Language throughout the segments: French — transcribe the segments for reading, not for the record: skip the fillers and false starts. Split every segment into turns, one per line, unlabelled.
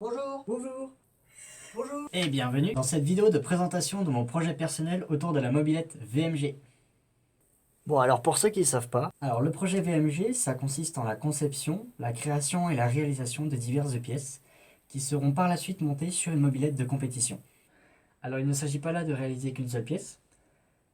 Bonjour.
Bonjour.
Bonjour.
Et bienvenue dans cette vidéo de présentation de mon projet personnel autour de la mobilette VMG.
Bon, alors pour ceux qui ne savent pas,
Alors le projet VMG, ça consiste en la conception, la création et la réalisation de diverses pièces qui seront par la suite montées sur une mobilette de compétition. Alors il ne s'agit pas là de réaliser qu'une seule pièce,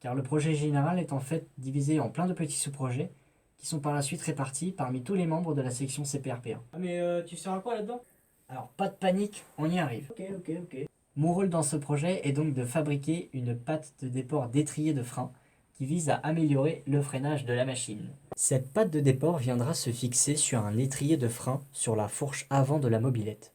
car le projet général est en fait divisé en plein de petits sous-projets qui sont par la suite répartis parmi tous les membres de la section CPRP1.
Ah mais tu sers à quoi là-dedans?
Alors pas de panique, on y arrive.
Ok.
Mon rôle dans ce projet est donc de fabriquer une patte de déport d'étrier de frein qui vise à améliorer le freinage de la machine. Cette patte de déport viendra se fixer sur un étrier de frein sur la fourche avant de la mobilette.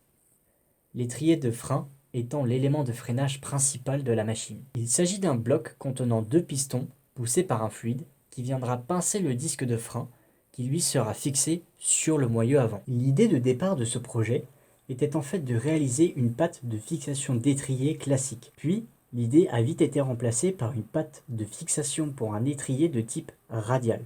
L'étrier de frein étant l'élément de freinage principal de la machine. Il s'agit d'un bloc contenant deux pistons poussés par un fluide qui viendra pincer le disque de frein qui lui sera fixé sur le moyeu avant. L'idée de départ de ce projet était en fait de réaliser une patte de fixation d'étrier classique. Puis, l'idée a vite été remplacée par une patte de fixation pour un étrier de type radial,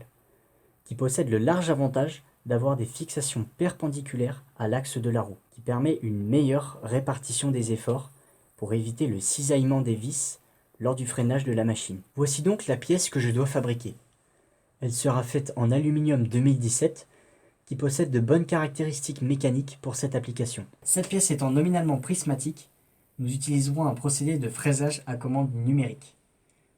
qui possède le large avantage d'avoir des fixations perpendiculaires à l'axe de la roue, qui permet une meilleure répartition des efforts pour éviter le cisaillement des vis lors du freinage de la machine. Voici donc la pièce que je dois fabriquer. Elle sera faite en aluminium 2017 qui possède de bonnes caractéristiques mécaniques pour cette application. Cette pièce étant nominalement prismatique, nous utiliserons un procédé de fraisage à commande numérique,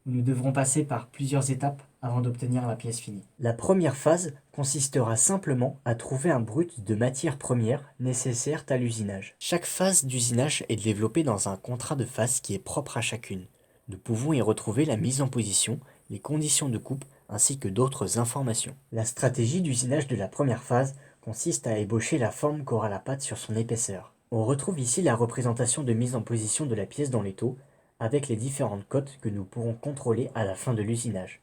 où nous devrons passer par plusieurs étapes avant d'obtenir la pièce finie. La première phase consistera simplement à trouver un brut de matière première nécessaire à l'usinage. Chaque phase d'usinage est développée dans un contrat de phase qui est propre à chacune. Nous pouvons y retrouver la mise en position, les conditions de coupe, ainsi que d'autres informations. La stratégie d'usinage de la première phase consiste à ébaucher la forme qu'aura la pâte sur son épaisseur. On retrouve ici la représentation de mise en position de la pièce dans l'étau, avec les différentes cotes que nous pourrons contrôler à la fin de l'usinage.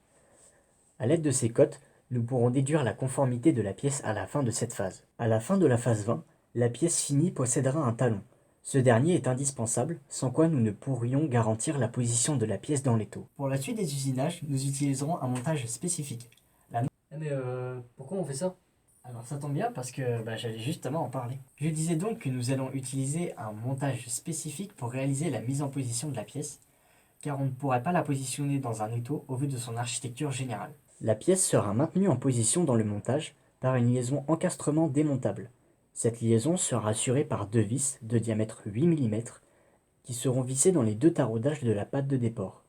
A l'aide de ces cotes, nous pourrons déduire la conformité de la pièce à la fin de cette phase. À la fin de la phase 20, la pièce finie possédera un talon. Ce dernier est indispensable, sans quoi nous ne pourrions garantir la position de la pièce dans l'étau. Pour la suite des usinages, nous utiliserons un montage spécifique.
Pourquoi on fait ça?
Alors ça tombe bien parce que j'allais justement en parler. Je disais donc que nous allons utiliser un montage spécifique pour réaliser la mise en position de la pièce, car on ne pourrait pas la positionner dans un étau au vu de son architecture générale. La pièce sera maintenue en position dans le montage par une liaison encastrement démontable. Cette liaison sera assurée par deux vis de diamètre 8 mm qui seront vissées dans les deux taraudages de la patte de déport.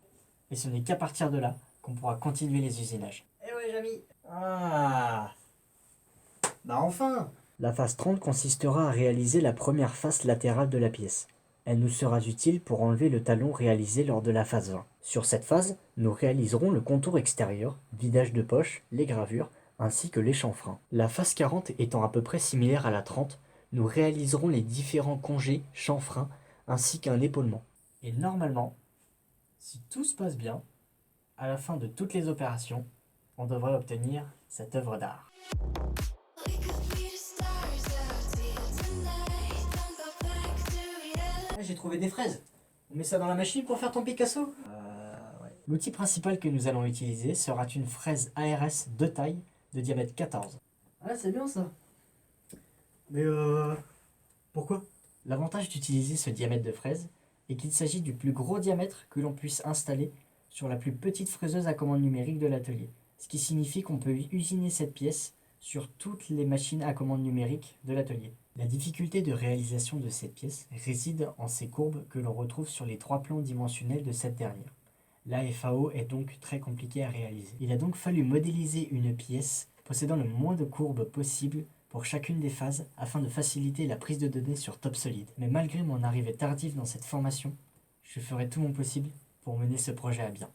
Et ce n'est qu'à partir de là qu'on pourra continuer les usinages.
Eh ouais, Jamy. Ah. Bah enfin.
La phase 30 consistera à réaliser la première face latérale de la pièce. Elle nous sera utile pour enlever le talon réalisé lors de la phase 20. Sur cette phase, nous réaliserons le contour extérieur, vidage de poche, les gravures, ainsi que les chanfreins. La phase 40 étant à peu près similaire à la 30, nous réaliserons les différents congés, chanfreins, ainsi qu'un épaulement. Et normalement, si tout se passe bien, à la fin de toutes les opérations, on devrait obtenir cette œuvre d'art.
J'ai trouvé des fraises. On met ça dans la machine pour faire ton Picasso? Ouais.
L'outil principal que nous allons utiliser sera une fraise ARS de taille de diamètre 14.
Ah, c'est bien ça. Mais pourquoi?
L'avantage d'utiliser ce diamètre de fraise est qu'il s'agit du plus gros diamètre que l'on puisse installer sur la plus petite fraiseuse à commande numérique de l'atelier. Ce qui signifie qu'on peut usiner cette pièce sur toutes les machines à commande numérique de l'atelier. La difficulté de réalisation de cette pièce réside en ces courbes que l'on retrouve sur les trois plans dimensionnels de cette dernière. La FAO est donc très compliquée à réaliser. Il a donc fallu modéliser une pièce possédant le moins de courbes possible pour chacune des phases afin de faciliter la prise de données sur TopSolid. Mais malgré mon arrivée tardive dans cette formation, je ferai tout mon possible pour mener ce projet à bien.